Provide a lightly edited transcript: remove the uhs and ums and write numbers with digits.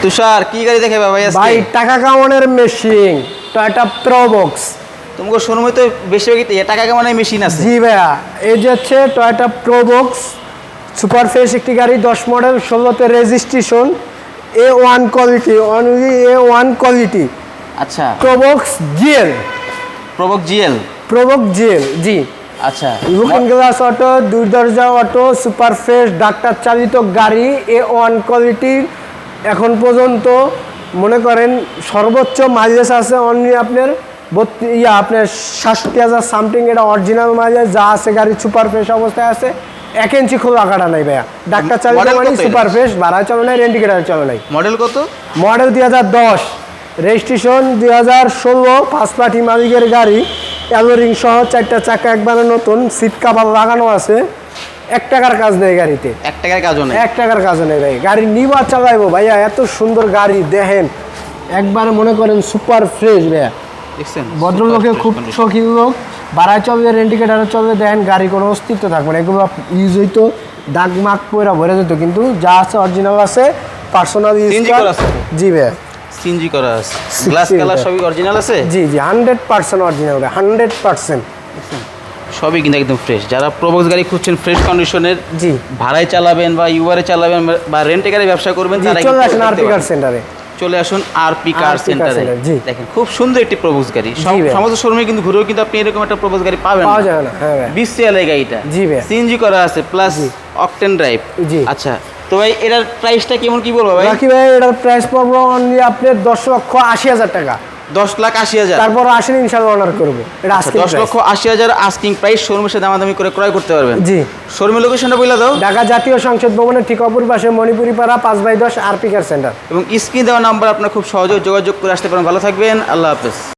তুষার কি গাড়ি দেখাবে ভাই আজকে? ভাই টাকা কামানোর মেশিন টয়োটা প্রোবক্স। তোমাকে শোরুমে তো বেশিরভাগই টাকা কামানোর মেশিন আছে। জি ভাইয়া, এই যে হচ্ছে টয়োটা প্রোবক্স সুপার ফ্রেশ একটি গাড়ি, 10 মডেল, 16তে registration, A1 quality, only A1 quality. আচ্ছা, Probox GL. Probox GL. Probox GL, জি। আচ্ছা, লুকিং গ্লাস অটো, 2 দরজা অটো, সুপার ফ্রেশ ডাক্তার চালিত গাড়ি, A1 কোয়ালিটির। এখন পর্যন্ত মনে করেন সর্বোচ্চ মাইলেজ আছে অনলি আপনার আপনার 60,000 সামথিং, এটা অরিজিনাল মাইলেজ যা আছে। গাড়ি সুপার ফ্রেশ অবস্থায় আছে, 1 ইঞ্চি খোলা কাটা নাই ভাইয়া। ডাক্তার চালিত মানে সুপার ফ্রেশ, ভাড়া চলে নাই, রেন্টিকেটার চলে নাই। মডেল কত? মডেল 2010, রেজিস্ট্রেশন 2016, 5 পার্টি মালিকের গাড়ি, অ্যালোরিং সহ 4টা চাকা একবারে নতুন, সিট কাভার লাগানো আছে। 1 টাকার কাজ নেই গাড়িতে, 1 টাকার কাজও নেই। 1 টাকার কাজও নেই ভাই। গাড়ি নিবা চালাইবো ভাইয়া, এত সুন্দর গাড়ি দেখেন, একবারে মনে করেন সুপার ফ্রেশ ভাইয়া। দেখছেন, ভদ্রলোকে খুব শৌখিন লোক, ভাড়ায় চলবে, রেন্টিকেটারে চলবে। দেখেন গাড়ি কোনো অস্তিত্ব থাকবে না, এগুলো ইউজ হইতো, দাগ মাগ পয়রা ভরে যেত, কিন্তু যা আছে অরিজিনাল আছে, পার্সোনাল ইউজ করা আছে। জি ভাইয়া, সিএনজি করা আছে, গ্লাস কালার সবই অরিজিনাল আছে। জি জি, 100% অরিজিনাল, 100%। সবই কিন্তু একদম ফ্রেশ। যারা প্রবক্স গাড়ি খুঁজছেন ফ্রেশ কন্ডিশনের, জি, ভাড়ায় চালাবেন বা ইউবারে চালাবেন বা রেন্টে গাড়ি ব্যবসা করবেন, তারা চলে আসুন আরপি কার সেন্টারে। চলে আসুন আরপি কার সেন্টারে। দেখেন খুব সুন্দর একটি প্রবক্স গাড়ি। সমস্ত শোরুমে কিন্তু ঘুরেও কিন্তু আপনি এরকম একটা প্রবক্স গাড়ি পাবেন পাওয়া যায় না। হ্যাঁ ভাই, 20 সিএল গাড়িটা। জি ভাই, সিএনজি করা আছে প্লাস অকটেন ড্রাইভ। জি। আচ্ছা, তো ভাই এটার প্রাইসটা কেমন কি বলবো ভাই? বাকি ভাই এটার প্রাইস পড়বে অনলি আপনার 10,80,000 টাকা। 10,80,000। তারপর আসেন ইনশাআল্লাহ অনার করব। এটা আজকে 10,80,000 আস্কিং প্রাইস, শোরুমের সাথে দামাদামি করে ক্রয় করতে পারবেন। জি। শোরুমের লোকেশনটা বলে দাও। ঢাকা জাতীয় সংসদ ভবনের ঠিক অপর পাশে মণিপুরি পাড়া, 5/10 আরপি কার সেন্টার। এবং স্ক্রিন দেওয়া নাম্বার আপনারা খুব সহজে যোগাযোগ করে আসতে পারেন। ভালো থাকবেন, আল্লাহ হাফেজ।